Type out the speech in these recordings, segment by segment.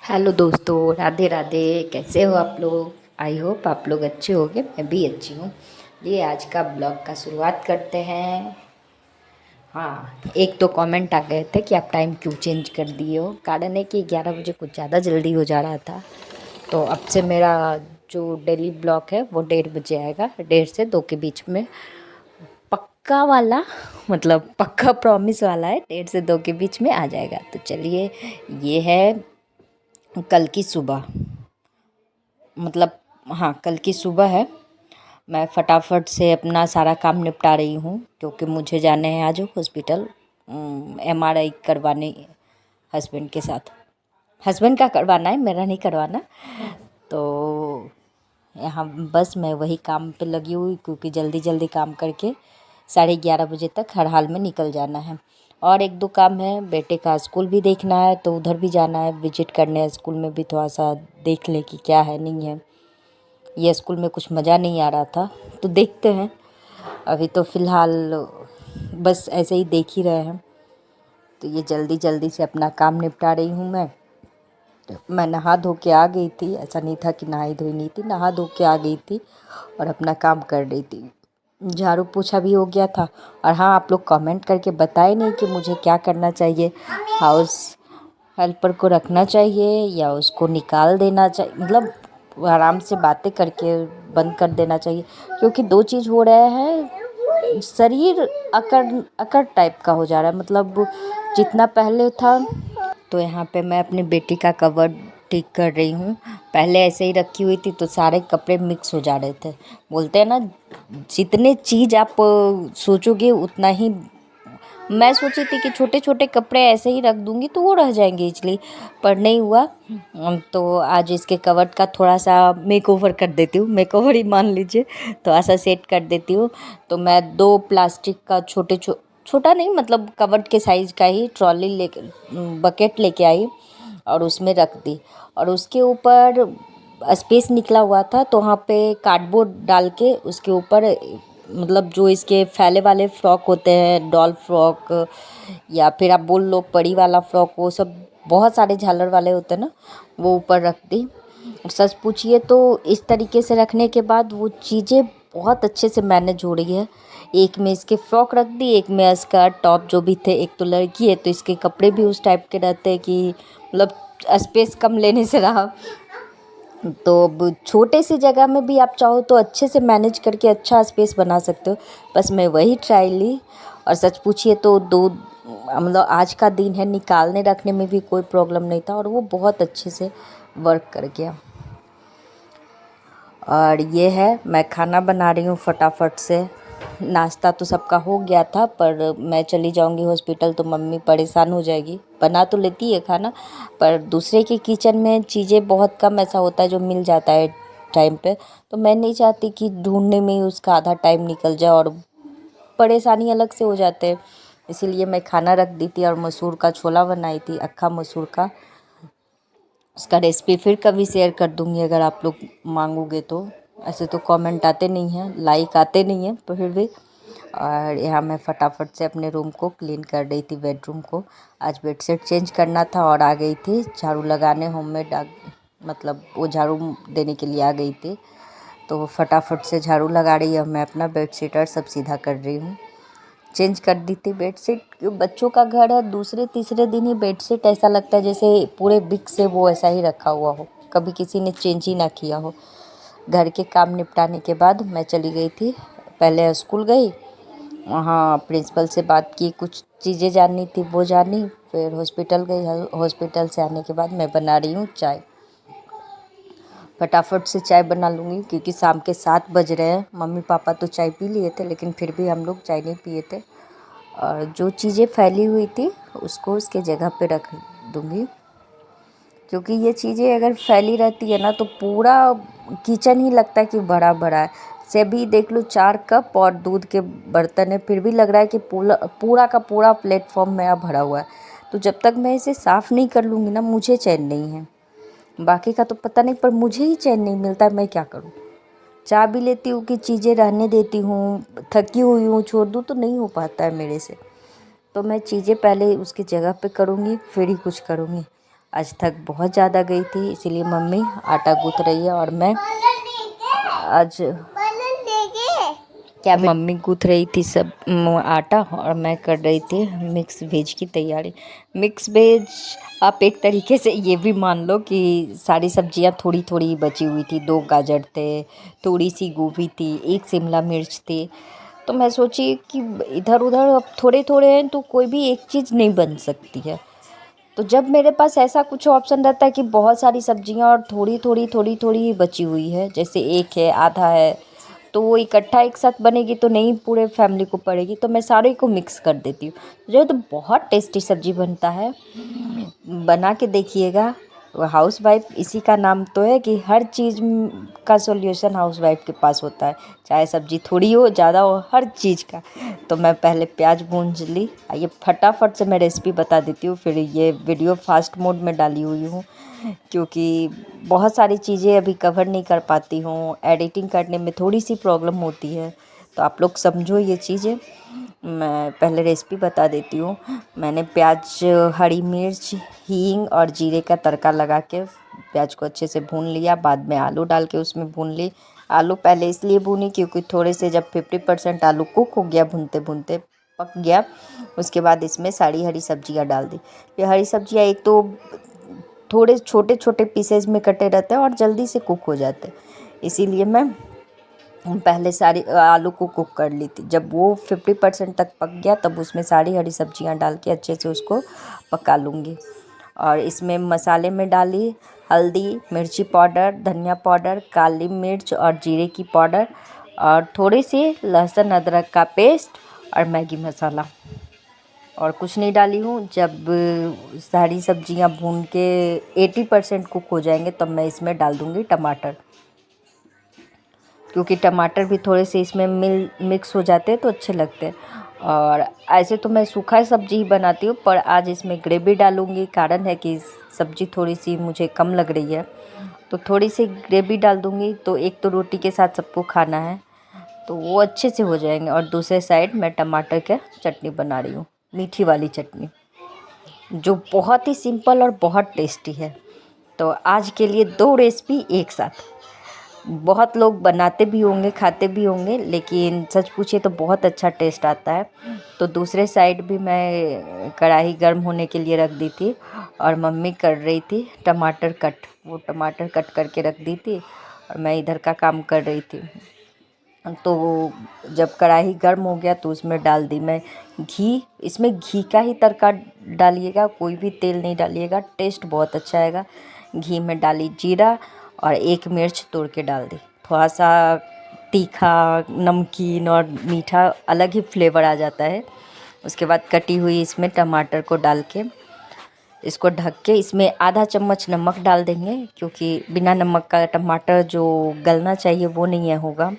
Hello दोस्तों, राधे राधे। कैसे हो आप लोग? आई होप आप लोग अच्छे होंगे। मैं भी अच्छी हूँ। ये आज का ब्लॉग का शुरुआत करते हैं। हाँ, एक तो कमेंट आ गए थे कि आप टाइम क्यों चेंज कर दिए हो। कारण है कि 11 बजे कुछ ज़्यादा जल्दी हो जा रहा था। तो अब से मेरा जो डेली ब्लॉग है वो 1:30 बजे आएगा। 1:30 से 2 के बीच में। पक्का वाला, मतलब पक्का प्रॉमिस वाला है। 1:30 से 2 के बीच में आ जाएगा। तो चलिए, ये है कल की सुबह, मतलब हाँ, कल की सुबह है। मैं फटाफट से अपना सारा काम निपटा रही हूँ क्योंकि मुझे जाना है आज हॉस्पिटल MRI करवाने। हस्बैंड के साथ, हस्बैंड का करवाना है, मेरा नहीं करवाना। तो यहाँ बस मैं वही काम पे लगी हुई क्योंकि जल्दी जल्दी काम करके 11:30 बजे तक हर हाल में निकल जाना है। और एक दो काम है, बेटे का स्कूल भी देखना है तो उधर भी जाना है, विजिट करने है स्कूल में भी, थोड़ा सा देख ले कि क्या है नहीं है। ये स्कूल में कुछ मज़ा नहीं आ रहा था तो देखते हैं। अभी तो फ़िलहाल बस ऐसे ही देख ही रहे हैं। तो ये जल्दी जल्दी से अपना काम निपटा रही हूँ मैं नहा धो के आ गई थी। ऐसा नहीं था कि नहाई धोई नहीं थी, नहा धो के आ गई थी और अपना काम कर रही थी। झाड़ू पोछा भी हो गया था। और हाँ, आप लोग कमेंट करके बताए नहीं कि मुझे क्या करना चाहिए। हाउस हेल्पर को रखना चाहिए या उसको निकाल देना चाहिए, मतलब आराम से बातें करके बंद कर देना चाहिए। क्योंकि दो चीज़ हो रहे हैं, शरीर अकड़ अकड़ टाइप का हो जा रहा है। मतलब जितना पहले था। तो यहाँ पे मैं अपनी बेटी का कवर ठीक कर रही हूँ। पहले ऐसे ही रखी हुई थी तो सारे कपड़े मिक्स हो जा रहे थे। बोलते हैं ना, जितने चीज़ आप सोचोगे उतना ही। मैं सोची थी कि छोटे छोटे कपड़े ऐसे ही रख दूँगी तो वो रह जाएंगे इजली, पर नहीं हुआ। तो आज इसके कवर्ड का थोड़ा सा मेकओवर कर देती हूँ, मेकओवर ही मान लीजिए। थोड़ा सा सेट कर देती हूँ। तो मैं 2 प्लास्टिक का छोटा नहीं, मतलब कवर्ड के साइज़ का ही ट्रॉली लेके, बकेट लेके आई और उसमें रख दी। और उसके ऊपर स्पेस निकला हुआ था तो वहाँ पे कार्डबोर्ड डाल के उसके ऊपर, मतलब जो इसके फैले वाले फ्रॉक होते हैं, डॉल फ्रॉक या फिर आप बोल लो परी वाला फ्रॉक, वो सब बहुत सारे झालर वाले होते हैं ना, वो ऊपर रख दी। सच पूछिए तो इस तरीके से रखने के बाद वो चीज़ें बहुत अच्छे से मैनेज हो रही है। एक में इसके फ्रॉक रख दी, एक में स्कर्ट टॉप जो भी थे। एक तो लड़की है तो इसके कपड़े भी उस टाइप के रहते हैं कि मतलब स्पेस कम लेने से रहा। तो अब छोटे सी जगह में भी आप चाहो तो अच्छे से मैनेज करके अच्छा स्पेस बना सकते हो। बस मैं वही ट्राई ली। और सच पूछिए तो मतलब आज का दिन है, निकालने रखने में भी कोई प्रॉब्लम नहीं था और वो बहुत अच्छे से वर्क कर गया। और ये है, मैं खाना बना रही हूँ फटाफट से। नाश्ता तो सबका हो गया था पर मैं चली जाऊँगी हॉस्पिटल तो मम्मी परेशान हो जाएगी। बना तो लेती है खाना, पर दूसरे के किचन में चीज़ें बहुत कम ऐसा होता है जो मिल जाता है टाइम पे। तो मैं नहीं चाहती कि ढूंढने में ही उसका आधा टाइम निकल जाए और परेशानी अलग से हो जाते हैं। इसीलिए मैं खाना रख दी थी और मसूर का छोला बनाई थी, अक्खा मसूर का। उसका रेसिपी फिर कभी शेयर कर दूँगी अगर आप लोग मांगोगे तो। ऐसे तो कमेंट आते नहीं हैं, लाइक आते नहीं हैं, पर फिर भी। और यहाँ मैं फटाफट से अपने रूम को क्लीन कर रही थी, बेडरूम को। आज बेडशीट चेंज करना था और आ गई थी झाड़ू लगाने। होममेड मतलब वो झाड़ू देने के लिए आ गई थी। तो वो फटाफट से झाड़ू लगा रही है। मैं अपना बेडशीट और सब सीधा कर रही हूँ। चेंज कर दी थी बेडशीट। बच्चों का घर है, दूसरे तीसरे दिन ही बेडशीट ऐसा लगता है जैसे पूरे बिक से वो ऐसा ही रखा हुआ हो, कभी किसी ने चेंज ही ना किया हो। घर के काम निपटाने के बाद मैं चली गई थी, पहले स्कूल गई, वहाँ प्रिंसिपल से बात की, कुछ चीज़ें जाननी थी वो जानी। फिर हॉस्पिटल गई, हॉस्पिटल से आने के बाद मैं बना रही हूँ चाय। फटाफट से चाय बना लूँगी क्योंकि शाम के 7 बज रहे हैं। मम्मी पापा तो चाय पी लिए थे लेकिन फिर भी हम लोग चाय नहीं पिए थे। और जो चीज़ें फैली हुई थी उसको उसके जगह पे रख दूँगी, क्योंकि ये चीज़ें अगर फैली रहती है ना तो पूरा किचन ही लगता है कि भरा भरा है। से भी देख लो 4 कप और दूध के बर्तन है, फिर भी लग रहा है कि पूरा पूरा का पूरा प्लेटफॉर्म मेरा भरा हुआ है। तो जब तक मैं इसे साफ़ नहीं कर लूँगी ना, मुझे चैन नहीं है। बाकी का तो पता नहीं, पर मुझे ही चैन नहीं मिलता है। मैं क्या करूँ? चाह भी लेती हूँ कि चीज़ें रहने देती हूँ, थकी हुई हूँ, छोड़ दूँ, तो नहीं हो पाता है मेरे से। तो मैं चीज़ें पहले उसकी जगह पे करूँगी फिर ही कुछ करूँगी। आज थक बहुत ज़्यादा गई थी, इसीलिए मम्मी आटा गूँथ रही है और मैं आज क्या मम्मी गूँथ रही थी सब आटा और मैं कर रही थी मिक्स वेज की तैयारी। मिक्स वेज आप एक तरीके से ये भी मान लो कि सारी सब्जियां थोड़ी थोड़ी बची हुई थी। 2 गाजर थे, थोड़ी सी गोभी थी, 1 शिमला मिर्च थी। तो मैं सोची कि इधर उधर अब थोड़े थोड़े हैं तो कोई भी एक चीज़ नहीं बन सकती है। तो जब मेरे पास ऐसा कुछ ऑप्शन रहता है कि बहुत सारी सब्जियां और थोड़ी थोड़ी थोड़ी थोड़ी ही बची हुई है, जैसे एक है आधा है, तो वो इकट्ठा एक साथ बनेगी तो नहीं पूरे फैमिली को पड़ेगी, तो मैं सारे को मिक्स कर देती हूँ। जो तो बहुत टेस्टी सब्जी बनता है, बना के देखिएगा। हाउसवाइफ इसी का नाम तो है कि हर चीज़ का सॉल्यूशन हाउसवाइफ के पास होता है, चाहे सब्जी थोड़ी हो ज़्यादा हो, हर चीज़ का। तो मैं पहले प्याज भून ली। ये फटाफट से मैं रेसिपी बता देती हूँ, फिर ये वीडियो फास्ट मोड में डाली हुई हूँ क्योंकि बहुत सारी चीज़ें अभी कवर नहीं कर पाती हूँ, एडिटिंग करने में थोड़ी सी प्रॉब्लम होती है, तो आप लोग समझो ये चीज़ें। मैं पहले रेसिपी बता देती हूँ। मैंने प्याज, हरी मिर्च, हींग और जीरे का तड़का लगा के प्याज को अच्छे से भून लिया। बाद में आलू डाल के उसमें भून ली। आलू पहले इसलिए भूनी क्योंकि थोड़े से जब 50% आलू कुक हो गया, भूनते भूनते पक गया, उसके बाद इसमें सारी हरी सब्जियाँ डाल दी। ये हरी सब्जियाँ एक तो थोड़े छोटे छोटे पीसेज में कटे रहते हैं और जल्दी से कुक हो जाते हैं, इसीलिए मैं पहले सारी आलू को कुक कर ली थी। जब वो 50% तक पक गया तब उसमें सारी हरी सब्जियां डाल के अच्छे से उसको पका लूँगी। और इसमें मसाले में डाली हल्दी, मिर्ची पाउडर, धनिया पाउडर, काली मिर्च और जीरे की पाउडर और थोड़ी सी लहसुन अदरक का पेस्ट और मैगी मसाला, और कुछ नहीं डाली हूँ। जब सारी सब्जियां भून के 80% कुक हो जाएंगे तब मैं इसमें डाल दूँगी टमाटर, क्योंकि टमाटर भी थोड़े से इसमें मिक्स हो जाते हैं तो अच्छे लगते हैं। और ऐसे तो मैं सूखा सब्जी ही बनाती हूँ, पर आज इसमें ग्रेवी डालूँगी। कारण है कि सब्जी थोड़ी सी मुझे कम लग रही है, तो थोड़ी सी ग्रेवी डाल दूँगी। तो एक तो रोटी के साथ सबको खाना है, तो वो अच्छे से हो जाएंगे। और दूसरे साइड मैं टमाटर का चटनी बना रही हूँ, मीठी वाली चटनी, जो बहुत ही सिंपल और बहुत टेस्टी है। तो आज के लिए 2 रेसिपी एक साथ। बहुत लोग बनाते भी होंगे, खाते भी होंगे, लेकिन सच पूछे तो बहुत अच्छा टेस्ट आता है। तो दूसरे साइड भी मैं कढ़ाई गर्म होने के लिए रख दी थी और मम्मी कर रही थी टमाटर कट। वो टमाटर कट करके रख दी थी और मैं इधर का काम कर रही थी। तो जब कढ़ाई गर्म हो गया तो उसमें डाल दी मैं घी। इसमें घी का ही तड़का डालिएगा, कोई भी तेल नहीं डालिएगा, टेस्ट बहुत अच्छा आएगा। घी में डाली जीरा और 1 मिर्च तोड़ के डाल दी। थोड़ा सा तीखा, नमकीन और मीठा अलग ही फ्लेवर आ जाता है। उसके बाद कटी हुई इसमें टमाटर को डाल के इसको ढक के इसमें आधा चम्मच नमक डाल देंगे, क्योंकि बिना नमक का टमाटर जो गलना चाहिए वो नहीं है होगा।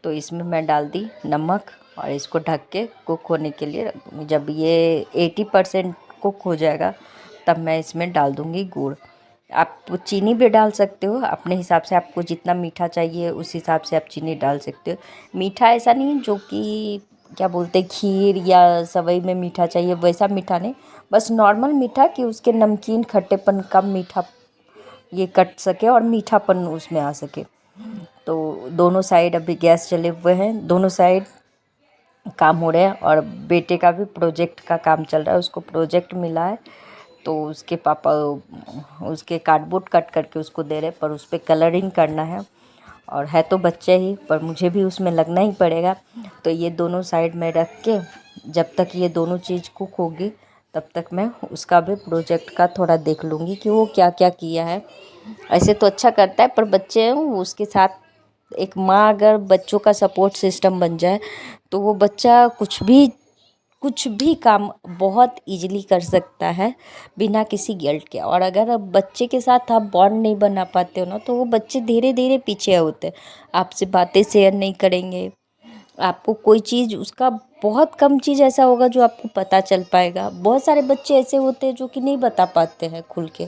तो इसमें मैं डाल दी नमक और इसको ढक के कुक होने के लिए रख दूँगी। जब ये 80% कुक हो जाएगा तब मैं इसमें डाल दूँगी गुड़। आप चीनी भी डाल सकते हो अपने हिसाब से, आपको जितना मीठा चाहिए उस हिसाब से आप चीनी डाल सकते हो। मीठा ऐसा नहीं जो कि क्या बोलते हैं खीर या सवई में मीठा चाहिए वैसा मीठा नहीं, बस नॉर्मल मीठा कि उसके नमकीन खट्टेपन कम मीठा ये कट सके और मीठापन उसमें आ सके। तो दोनों साइड अभी गैस चले हुए हैं, दोनों साइड काम हो रहे हैं। और बेटे का भी प्रोजेक्ट का काम चल रहा है, उसको प्रोजेक्ट मिला है, तो उसके पापा उसके कार्डबोर्ड कट करके उसको दे रहे, पर उस पर कलरिंग करना है। और है तो बच्चे ही, पर मुझे भी उसमें लगना ही पड़ेगा। तो ये दोनों साइड में रख के जब तक ये दोनों चीज़ कुक होगी तब तक मैं उसका भी प्रोजेक्ट का थोड़ा देख लूँगी कि वो क्या क्या किया है। ऐसे तो अच्छा करता है, पर बच्चे हैं उसके साथ एक माँ अगर बच्चों का सपोर्ट सिस्टम बन जाए तो वो बच्चा कुछ भी काम बहुत इजीली कर सकता है बिना किसी गिल्ट के। और अगर अब बच्चे के साथ आप बॉन्ड नहीं बना पाते हो ना, तो वो बच्चे धीरे धीरे पीछे होते हैं, आपसे बातें शेयर नहीं करेंगे। आपको कोई चीज़ उसका बहुत कम चीज़ ऐसा होगा जो आपको पता चल पाएगा। बहुत सारे बच्चे ऐसे होते हैं जो कि नहीं बता पाते हैं खुल के।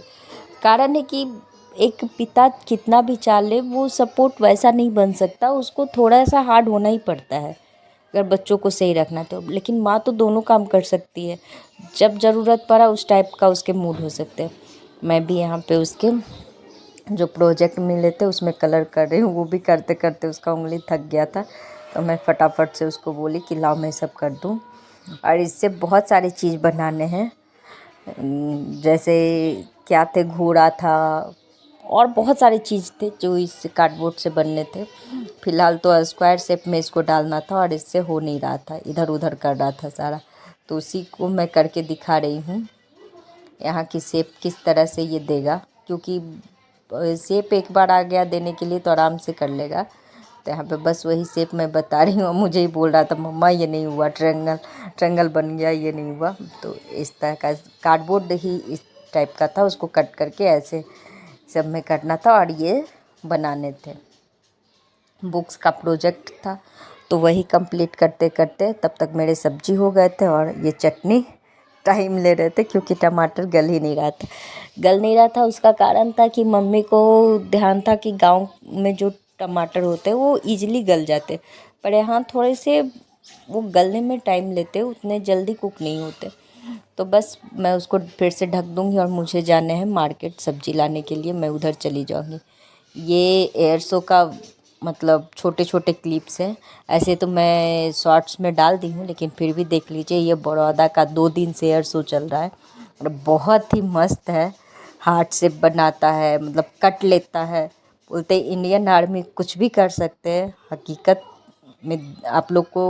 कारण है कि एक पिता कितना भी चाह ले वो सपोर्ट वैसा नहीं बन सकता, उसको थोड़ा सा हार्ड होना ही पड़ता है अगर बच्चों को सही रखना तो। लेकिन माँ तो दोनों काम कर सकती है, जब ज़रूरत पड़ा उस टाइप का उसके मूड हो सकते हैं। मैं भी यहाँ पे उसके जो प्रोजेक्ट मिले थे उसमें कलर कर रही हूँ। वो भी करते करते उसका उंगली थक गया था, तो मैं फटाफट से उसको बोली कि लाओ मैं सब कर दूँ। और इससे बहुत सारी चीज़ बनाने हैं, जैसे क्या थे, घोड़ा था और बहुत सारी चीज़ थे जो इस कार्डबोर्ड से बनने थे। फ़िलहाल तो स्क्वायर शेप में इसको डालना था और इससे हो नहीं रहा था, इधर उधर कर रहा था सारा, तो उसी को मैं करके दिखा रही हूँ यहाँ की शेप किस तरह से ये देगा, क्योंकि शेप एक बार आ गया देने के लिए तो आराम से कर लेगा। तो यहाँ पे बस वही शेप मैं बता रही हूँ। मुझे ही बोल रहा था मम्मा ये नहीं हुआ, ट्रायंगल बन गया, ये नहीं हुआ। तो इस तरह का कार्डबोर्ड ही इस टाइप का था, उसको कट करके ऐसे सब में करना था और ये बनाने थे। बुक्स का प्रोजेक्ट था, तो वही कंप्लीट करते करते तब तक मेरे सब्जी हो गए थे और ये चटनी टाइम ले रहे थे, क्योंकि टमाटर गल ही नहीं रहा था। गल नहीं रहा था उसका कारण था कि मम्मी को ध्यान था कि गांव में जो टमाटर होते हैं वो ईजिली गल जाते, पर यहाँ थोड़े से वो गलने में टाइम लेते, उतने जल्दी कुक नहीं होते। तो बस मैं उसको फिर से ढक दूँगी और मुझे जाने हैं मार्केट सब्जी लाने के लिए, मैं उधर चली जाऊँगी। ये एयरसो का मतलब छोटे छोटे क्लिप्स हैं, ऐसे तो मैं शॉर्ट्स में डाल दी हूँ, लेकिन फिर भी देख लीजिए। ये बड़ौदा का 2 दिन से एयरसो चल रहा है और बहुत ही मस्त है। हाथ से बनाता है, मतलब कट लेता है। बोलते इंडियन आर्मी कुछ भी कर सकते हैं। हकीकत में आप लोग को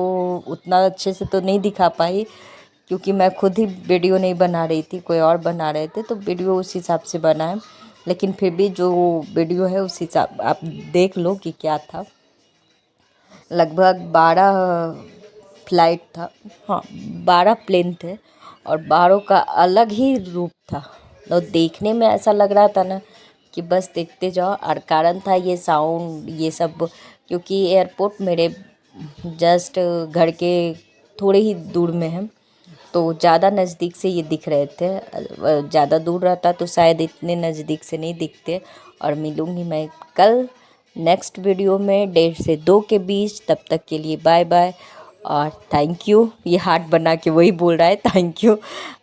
उतना अच्छे से तो नहीं दिखा पाई, क्योंकि मैं खुद ही वीडियो नहीं बना रही थी, कोई और बना रहे थे, तो वीडियो उस हिसाब से बना है। लेकिन फिर भी जो वीडियो है उस हिसाब आप देख लो कि क्या था। लगभग 12 फ्लाइट था, हाँ 12 प्लेन थे और 12 का अलग ही रूप था। तो देखने में ऐसा लग रहा था ना कि बस देखते जाओ। और कारण था ये साउंड, ये सब, क्योंकि एयरपोर्ट मेरे जस्ट घर के थोड़े ही दूर में है, तो ज़्यादा नज़दीक से ये दिख रहे थे। ज़्यादा दूर रहता तो शायद इतने नज़दीक से नहीं दिखते। और मिलूँगी मैं कल नेक्स्ट वीडियो में 1:30 से 2 के बीच। तब तक के लिए बाय बाय और थैंक यू। ये हार्ट बना के वही बोल रहा है थैंक यू।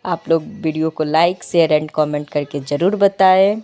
आप लोग वीडियो को लाइक शेयर एंड कमेंट करके ज़रूर बताएं।